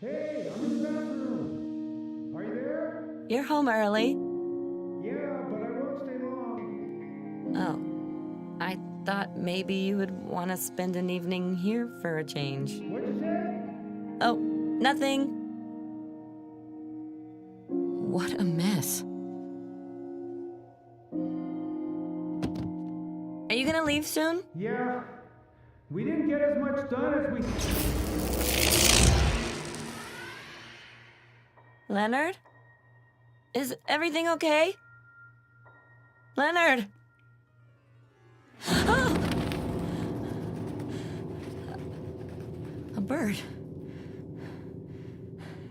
Hey, I'm in the bathroom. Are you there? You're home early. Yeah, but I won't stay long. Oh, I thought maybe you would want to spend an evening here for a change. What'd you say? Oh, nothing. What a mess. Are you gonna leave soon? Yeah, we didn't get as much done as we. Leonard? Is everything okay? Leonard! Oh! A bird.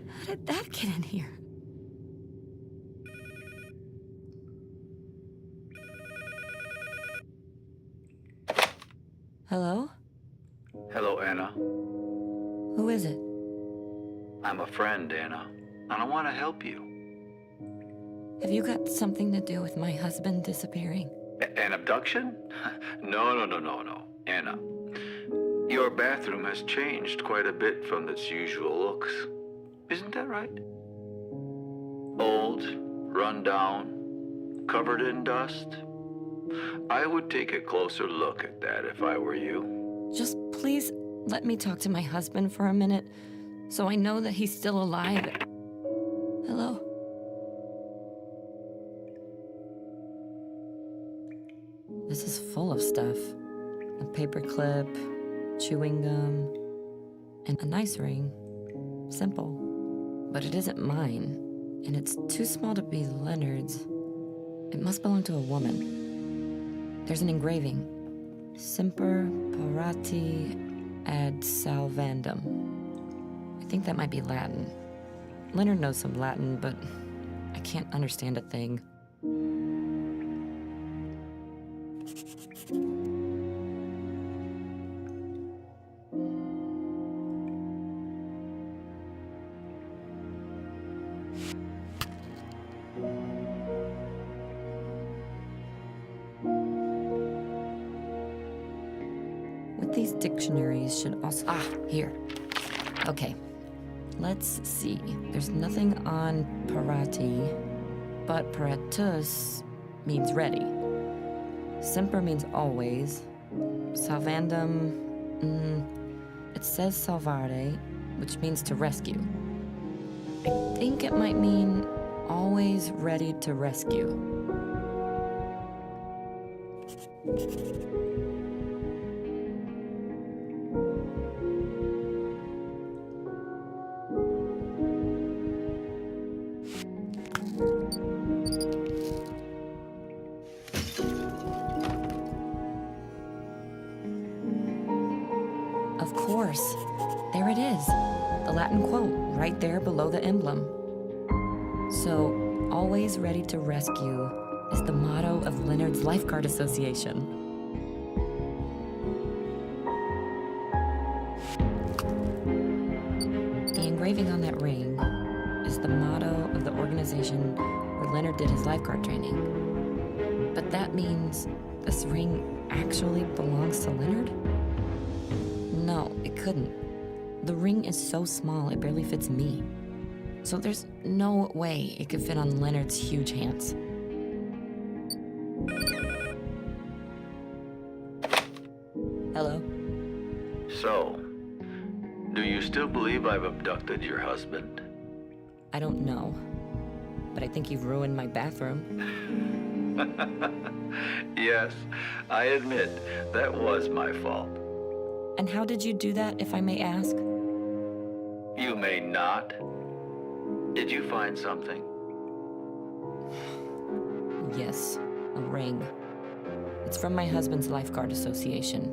How did that get in here? Hello? Hello, Anna. Who is it? I'm a friend, Anna, and I want to help you. Have you got something to do with my husband disappearing? An abduction? No. Anna, your bathroom has changed quite a bit from its usual looks. Isn't that right? Old, run down, covered in dust. I would take a closer look at that if I were you. Just please let me talk to my husband for a minute so I know that he's still alive. Hello? This is full of stuff. A paperclip, chewing gum, and a nice ring. Simple. But it isn't mine, and it's too small to be Leonard's. It must belong to a woman. There's an engraving. Semper parati ad salvandum. I think that might be Latin. Leonard knows some Latin, but I can't understand a thing. With these dictionaries should also... here. Okay. Let's see. There's nothing on parati, but paratus means ready. Semper means always. Salvandum, it says salvare, which means to rescue. I think it might mean always ready to rescue. Of course. There it is. The Latin quote, right there below the emblem. So, always ready to rescue is the motto of Leonard's Lifeguard Association. The engraving on that ring is the motto of the organization where Leonard did his lifeguard training. But that means this ring actually belongs to Leonard? No, it couldn't. The ring is so small it barely fits me. So there's no way it could fit on Leonard's huge hands. Hello? So, do you still believe I've abducted your husband? I don't know, but I think you've ruined my bathroom. Yes, I admit that was my fault. And how did you do that, if I may ask? You may not. Did you find something? Yes, a ring. It's from my husband's Lifeguard Association,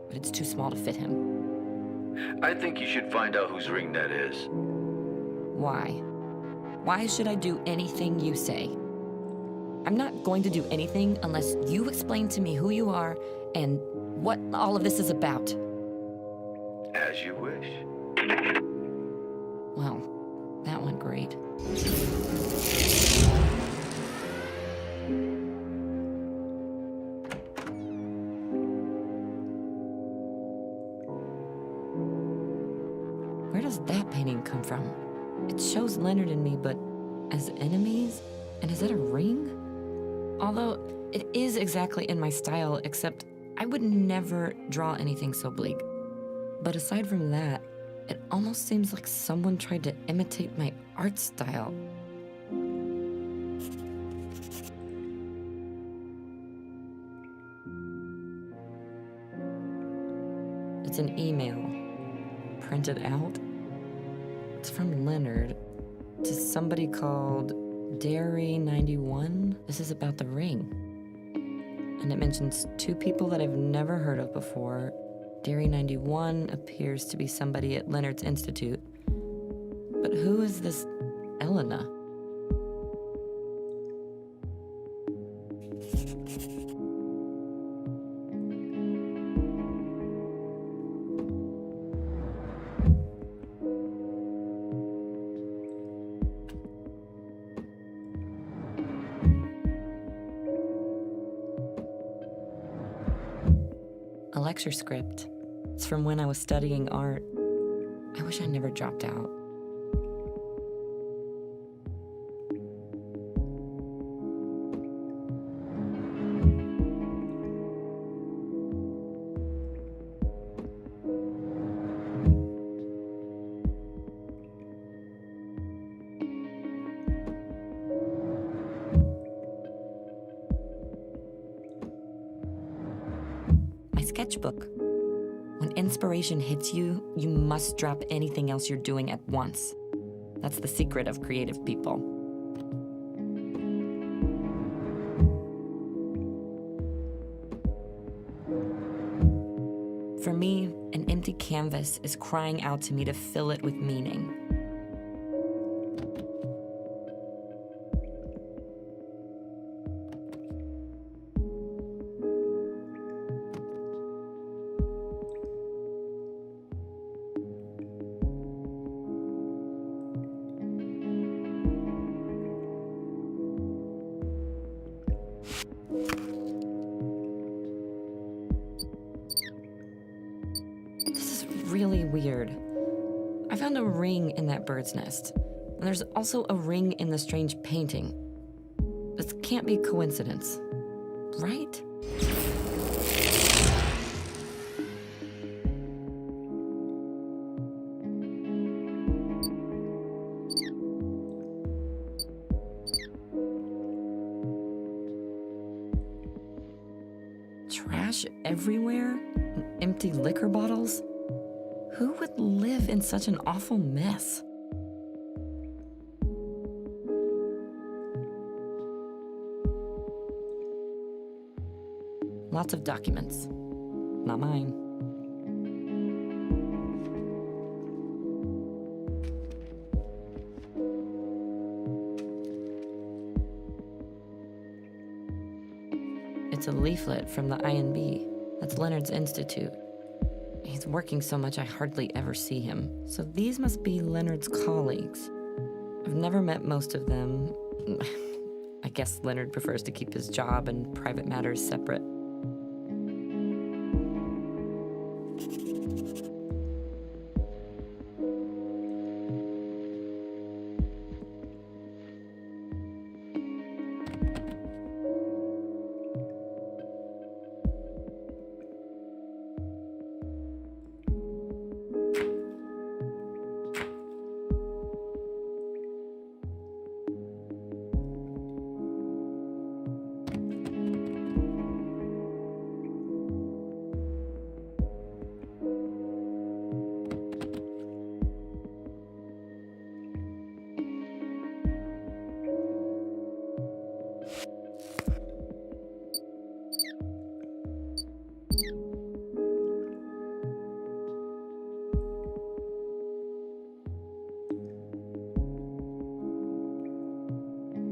but it's too small to fit him. I think you should find out whose ring that is. Why? Why should I do anything you say? I'm not going to do anything unless you explain to me who you are and what all of this is about. As you wish. Well, that went great. Where does that painting come from? It shows Leonard and me, but as enemies? And is that a ring? Although it is exactly in my style, except I would never draw anything so bleak. But aside from that, it almost seems like someone tried to imitate my art style. It's an email, printed out. It's from Leonard to somebody called Dairy91. This is about the ring. And it mentions two people that I've never heard of before. Dairy91 appears to be somebody at Leonard's Institute. But who is this Elena? A lecture script. It's from when I was studying art. I wish I never dropped out. My sketchbook. When inspiration hits you, you must drop anything else you're doing at once. That's the secret of creative people. For me, an empty canvas is crying out to me to fill it with meaning. This is really weird. I found a ring in that bird's nest, and there's also a ring in the strange painting. This can't be coincidence, right? Trash everywhere? Empty liquor bottles? Who would live in such an awful mess? Lots of documents. Not mine. It's a leaflet from the INB. That's Leonard's Institute. He's working so much I hardly ever see him. So these must be Leonard's colleagues. I've never met most of them. I guess Leonard prefers to keep his job and private matters separate.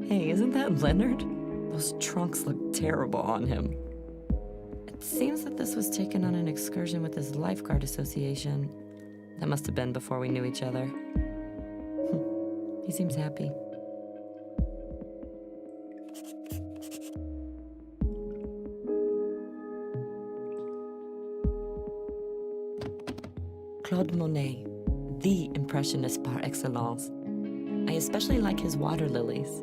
Hey, isn't that Leonard? Those trunks look terrible on him. It seems that this was taken on an excursion with his lifeguard association. That must have been before we knew each other. He seems happy. Claude Monet, the impressionist par excellence. I especially like his water lilies.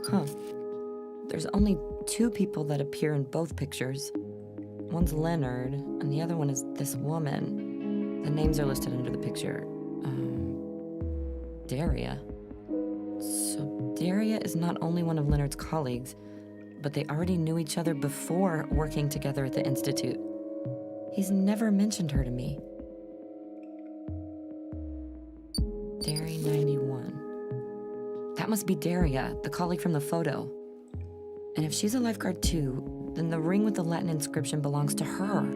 Huh. There's only 2 people that appear in both pictures. One's Leonard, and the other one is this woman. The names are listed under the picture. Daria. So Daria is not only one of Leonard's colleagues, but they already knew each other before working together at the Institute. He's never mentioned her to me. Daria 91. That must be Daria, the colleague from the photo. And if she's a lifeguard too, then the ring with the Latin inscription belongs to her.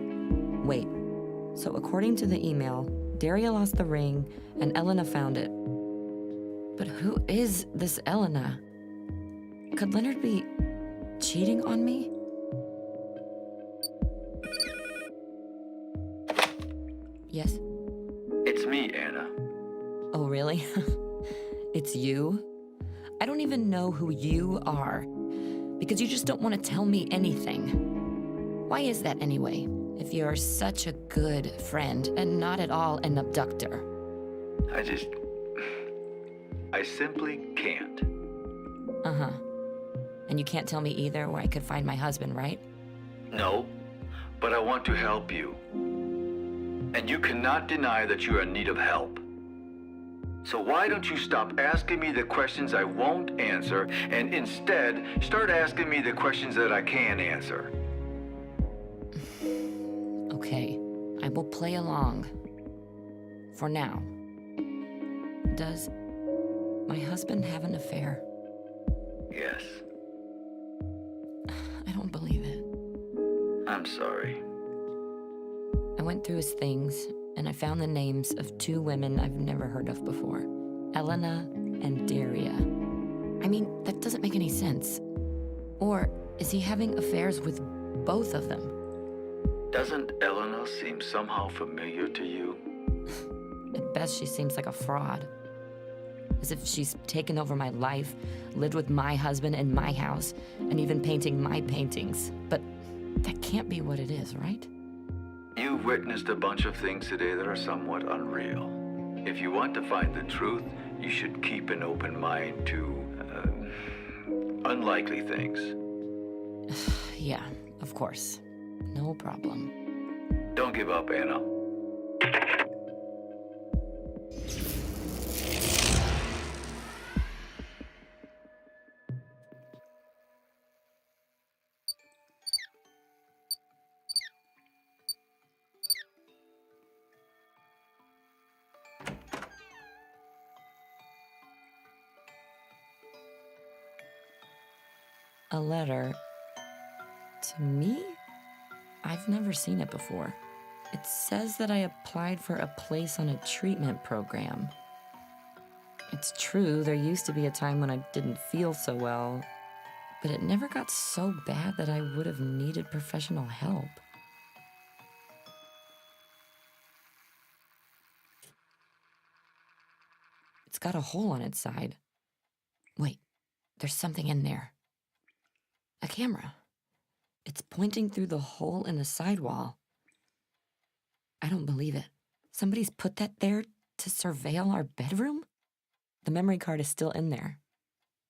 Wait, so according to the email, Daria lost the ring and Elena found it. But who is this Elena? Could Leonard be cheating on me? Yes? It's me, Anna. Oh, really? It's you? I don't even know who you are, because you just don't want to tell me anything. Why is that anyway, if you're such a good friend and not at all an abductor? I simply can't. Uh-huh. And you can't tell me either where I could find my husband, right? No, but I want to help you. And you cannot deny that you are in need of help. So why don't you stop asking me the questions I won't answer and instead start asking me the questions that I can answer? Okay, I will play along. For now. Does my husband have an affair? Yes. I don't believe it. I'm sorry. I went through his things, and I found the names of 2 women I've never heard of before. Elena and Daria. I mean, that doesn't make any sense. Or is he having affairs with both of them? Doesn't Elena seem somehow familiar to you? At best, she seems like a fraud. As if she's taken over my life, lived with my husband in my house, and even painting my paintings. But that can't be what it is, right? You've witnessed a bunch of things today that are somewhat unreal. If you want to find the truth, you should keep an open mind to unlikely things. Yeah, of course. No problem. Don't give up, Anna. A letter to me? I've never seen it before. It says that I applied for a place on a treatment program. It's true, there used to be a time when I didn't feel so well, but it never got so bad that I would have needed professional help. It's got a hole on its side. Wait, there's something in there. A camera. It's pointing through the hole in the sidewall. I don't believe it. Somebody's put that there to surveil our bedroom? The memory card is still in there.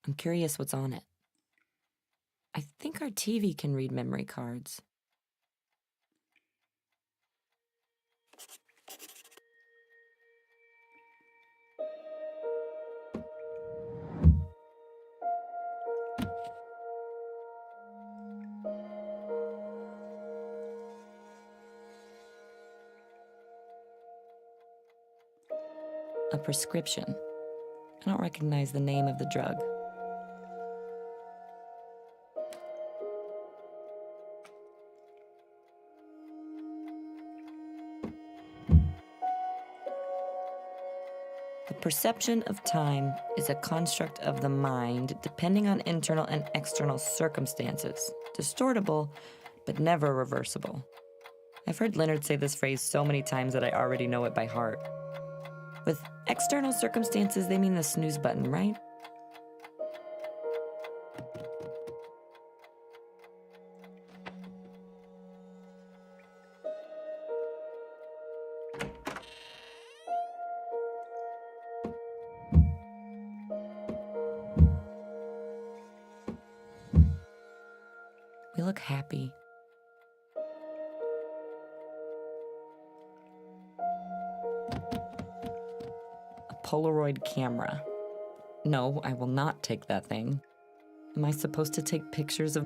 I'm curious what's on it. I think our TV can read memory cards. A prescription. I don't recognize the name of the drug. The perception of time is a construct of the mind depending on internal and external circumstances, distortable, but never reversible. I've heard Leonard say this phrase so many times that I already know it by heart. With external circumstances, they mean the snooze button, right? We look happy. A Polaroid camera. No, I will not take that thing. Am I supposed to take pictures of...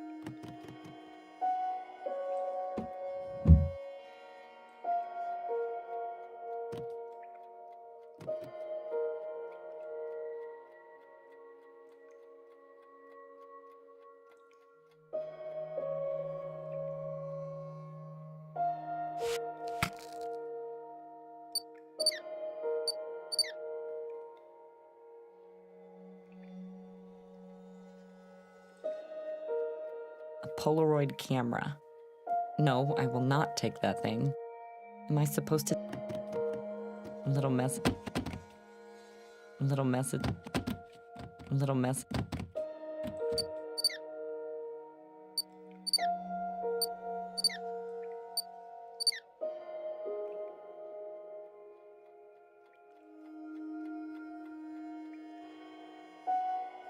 A Polaroid camera. No, I will not take that thing. Am I supposed to... A little mess... A little message... A little mess...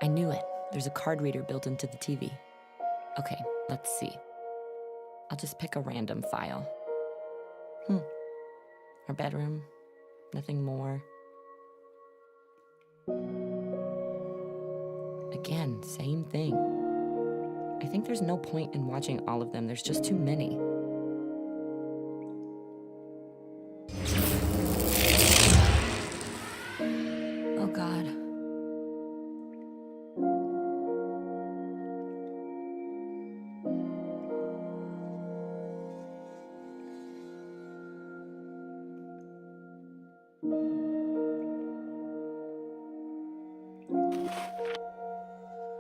I knew it. There's a card reader built into the TV. Okay, let's see. I'll just pick a random file. Our bedroom. Nothing more. Again, same thing. I think there's no point in watching all of them. There's just too many. Oh, God.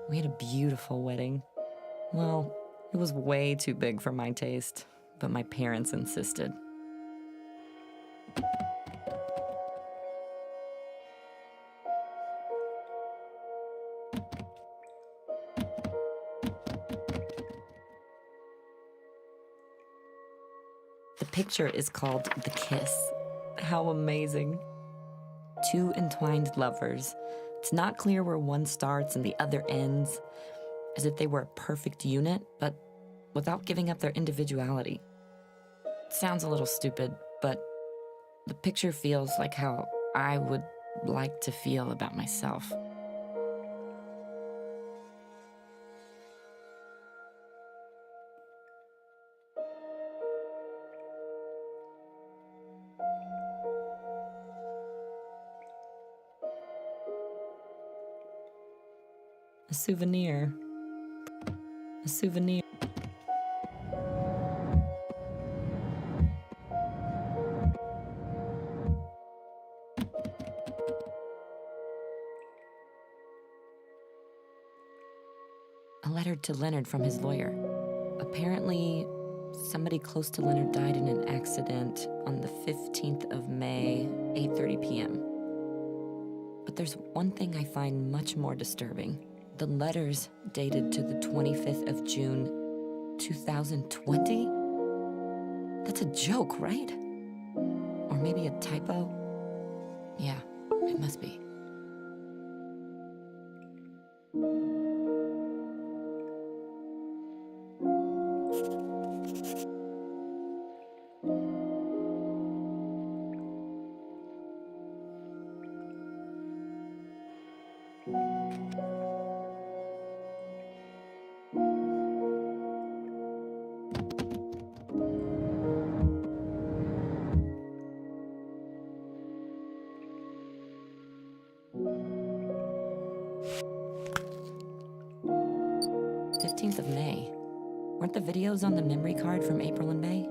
We had a beautiful wedding. Well, it was way too big for my taste, but my parents insisted. The picture is called The Kiss. How amazing. Two entwined lovers. It's not clear where one starts and the other ends, as if they were a perfect unit, but without giving up their individuality. It sounds a little stupid, but the picture feels like how I would like to feel about myself. A souvenir. A souvenir. A letter to Leonard from his lawyer. Apparently, somebody close to Leonard died in an accident on the 15th of May, 8:30 p.m. But there's one thing I find much more disturbing. The letters dated to the 25th of June, 2020? That's a joke, right? Or maybe a typo? Yeah, it must be. Of May. Weren't the videos on the memory card from April and May?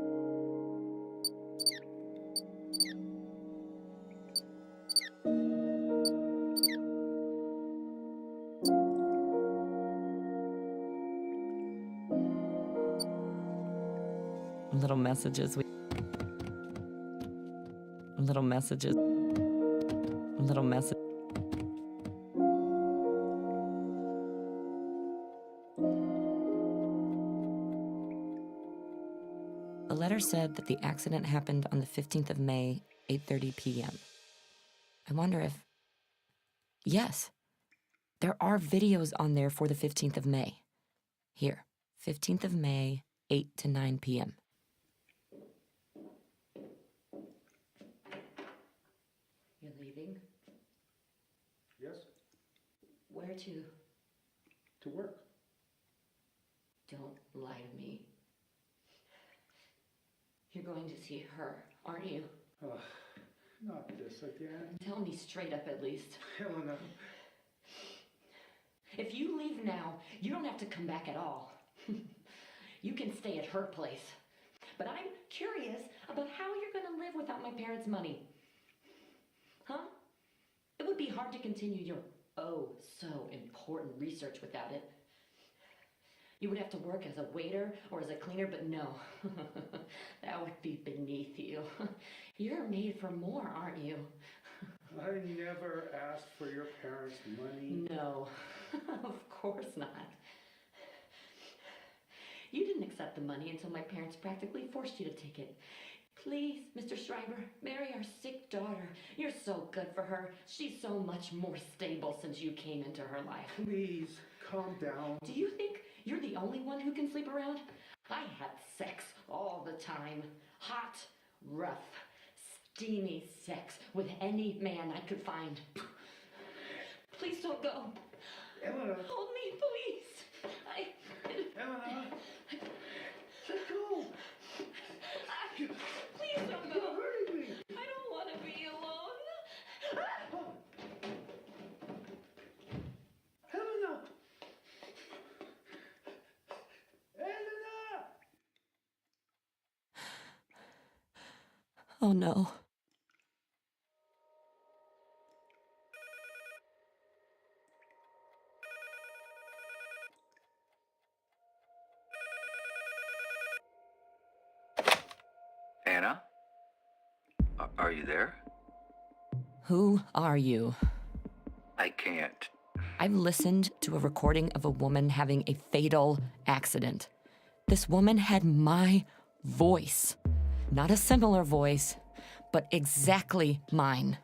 Little messages we... Little messages. Little message. The letter said that the accident happened on the 15th of May, 8:30 p.m. I wonder if... Yes, there are videos on there for the 15th of May. Here, 15th of May, 8 to 9 p.m. You're leaving? Yes, Where to? to work. Don't lie to me. You're going to see her, aren't you? Not this again. Tell me straight up at least. Elena, If you leave now, you don't have to come back at all. You can stay at her place. But I'm curious about how you're going to live without my parents' money. Huh? It would be hard to continue your so important research without it. You would have to work as a waiter or as a cleaner, but no. That would be beneath you. You're made for more, aren't you? I never asked for your parents' money. No, of course not. You didn't accept the money until my parents practically forced you to take it. Please, Mr. Schreiber, marry our sick daughter. You're so good for her. She's so much more stable since you came into her life. Please, calm down. Do you think you're the only one who can sleep around? I had sex all the time. Hot, rough, steamy sex with any man I could find. Please don't go. Elena, Hold me, please. Elena, let go. Please don't You're go. hurting me. I don't want to be alone. Elena. Elena. Oh no. Anna? Are you there? Who are you? I can't. I've listened to a recording of a woman having a fatal accident. This woman had my voice. Not a similar voice, but exactly mine.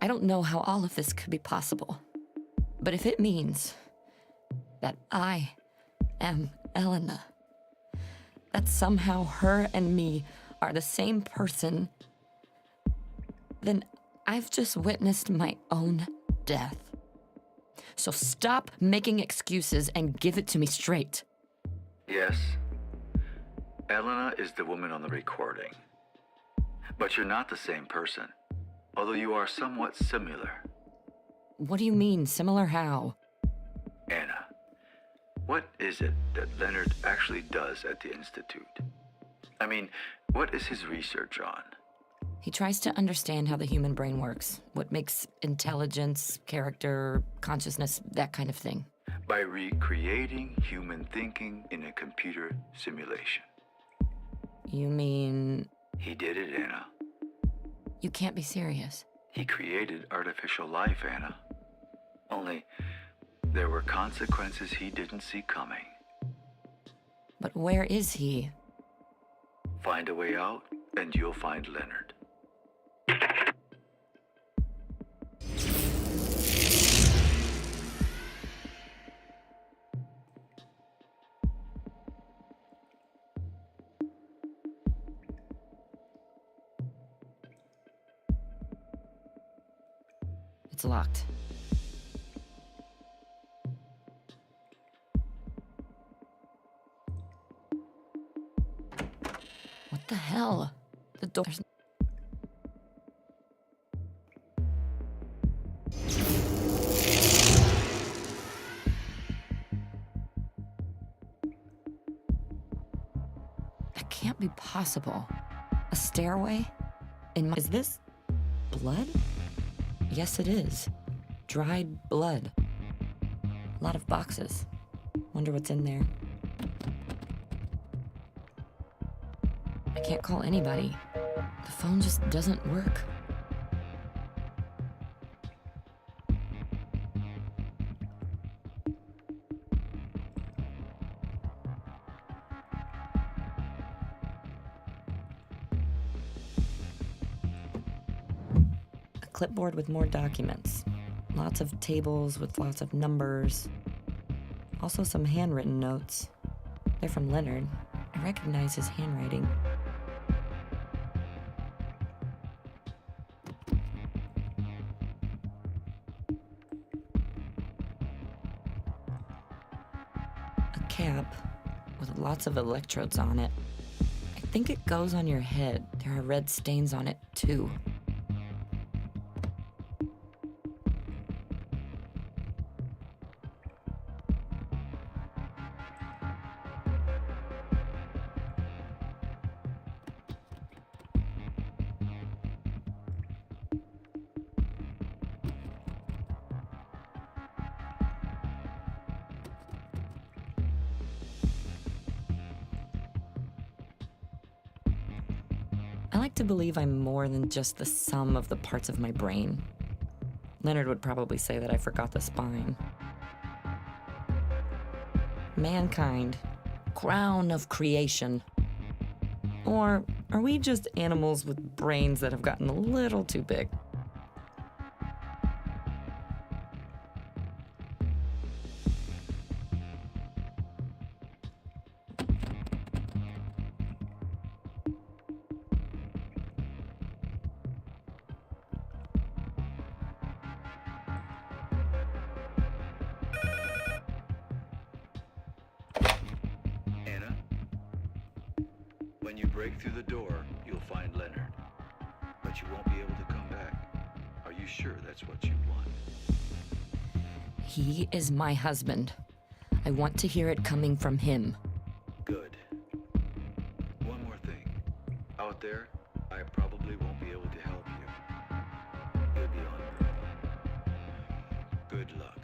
I don't know how all of this could be possible, but if it means that I am Elena, that somehow her and me are the same person, then I've just witnessed my own death. So stop making excuses and give it to me straight. Yes. Elena is the woman on the recording. But you're not the same person, although you are somewhat similar. What do you mean, similar how? Anna, what is it that Leonard actually does at the Institute? I mean, what is his research on? He tries to understand how the human brain works, what makes intelligence, character, consciousness, that kind of thing. By recreating human thinking in a computer simulation. You mean... He did it, Anna. You can't be serious. He created artificial life, Anna. Only, there were consequences he didn't see coming. But where is he? Find a way out, and you'll find Leonard. It's locked. What the hell? The door's... That can't be possible. A stairway? In my... Is this blood? Yes, it is. Dried blood. A lot of boxes. Wonder what's in there. I can't call anybody. The phone just doesn't work. A clipboard with more documents. Lots of tables with lots of numbers. Also some handwritten notes. They're from Leonard. I recognize his handwriting. A cap with lots of electrodes on it. I think it goes on your head. There are red stains on it, too. I like to believe I'm more than just the sum of the parts of my brain. Leonard would probably say that I forgot the spine. Mankind, crown of creation. Or are we just animals with brains that have gotten a little too big? Anna, when you break through the door, you'll find Leonard. But you won't be able to come back. Are you sure that's what you want? He is my husband. I want to hear it coming from him. Good. One more thing. Out there, I probably won't be able to help you. You'll be on your own. Good luck.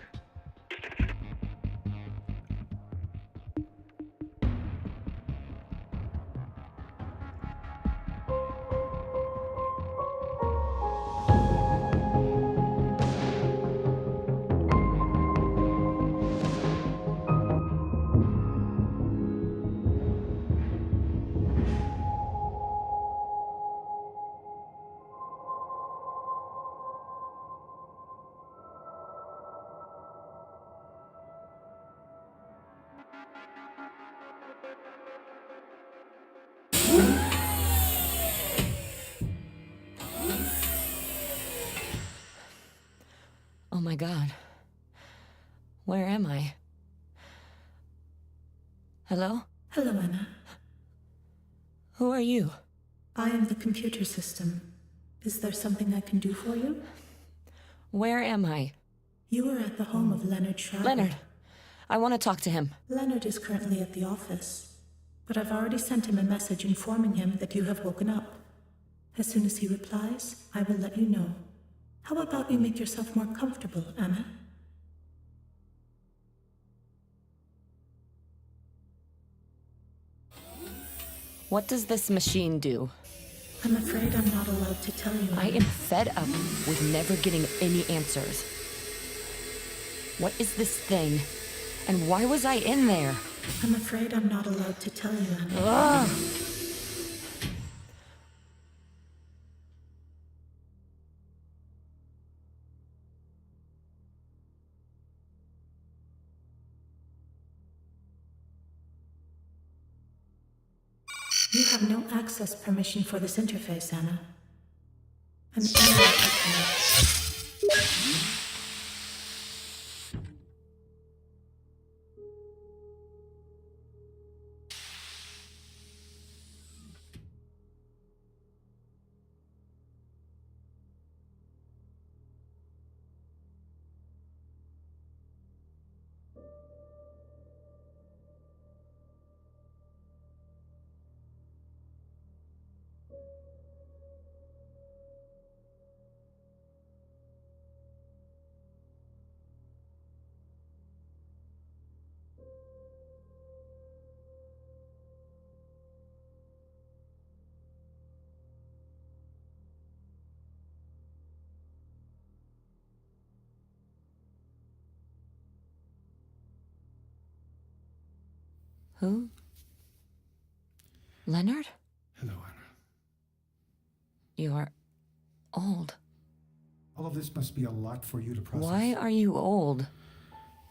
Oh my God. Where am I? Hello? Hello, Anna. Who are you? I am the computer system. Is there something I can do for you? Where am I? You are at the home of Leonard Schreiber. Leonard, I want to talk to him. Leonard is currently at the office, but I've already sent him a message informing him that you have woken up. As soon as he replies, I will let you know. How about you make yourself more comfortable, Anna? What does this machine do? I'm afraid I'm not allowed to tell you. I am fed up with never getting any answers. What is this thing? And why was I in there? I'm afraid I'm not allowed to tell you, Anna. Ugh! You have no access permission for this interface, Anna. An error has been. Who? Leonard? Hello, Anna. You're old. All of this must be a lot for you to process. Why are you old?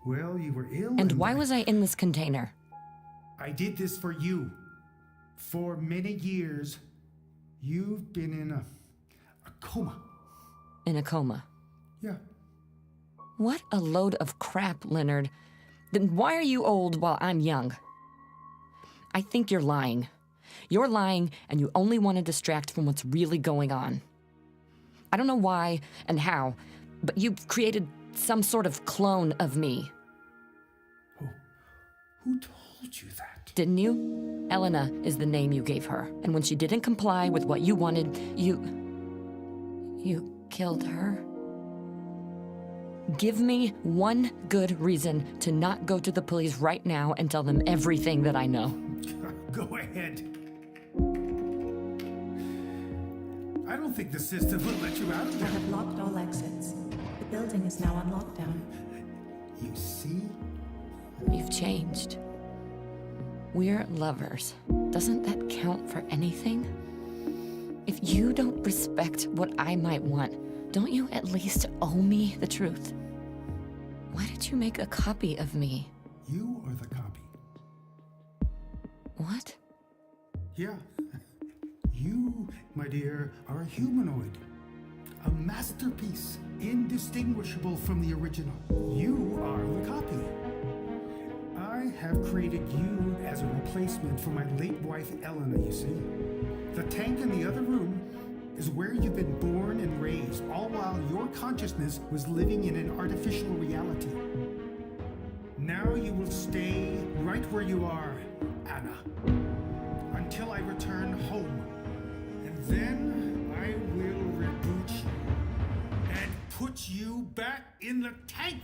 Well, you were ill. And why was I in this container? I did this for you. For many years, you've been in a coma. In a coma. Yeah. What a load of crap, Leonard. Then why are you old while I'm young? I think you're lying. You're lying, and you only want to distract from what's really going on. I don't know why and how, but you've created some sort of clone of me. Who told you that? Didn't you? Elena is the name you gave her. And when she didn't comply with what you wanted, you killed her. Give me one good reason to not go to the police right now and tell them everything that I know. Go ahead. I don't think the system will let you out of I there. have locked all exits. The building is now on lockdown. You see? You've changed. We're lovers. Doesn't that count for anything? If you don't respect what I might want, don't you at least owe me the truth? Why did you make a copy of me? You are the copy. What? Yeah. You, my dear, are a humanoid. A masterpiece, indistinguishable from the original. You are the copy. I have created you as a replacement for my late wife, Elena, you see. The tank in the other room is where you've been born and raised, all while your consciousness was living in an artificial reality. Now you will stay right where you are, Anna, until I return home. And then I will reboot you and put you back in the tank.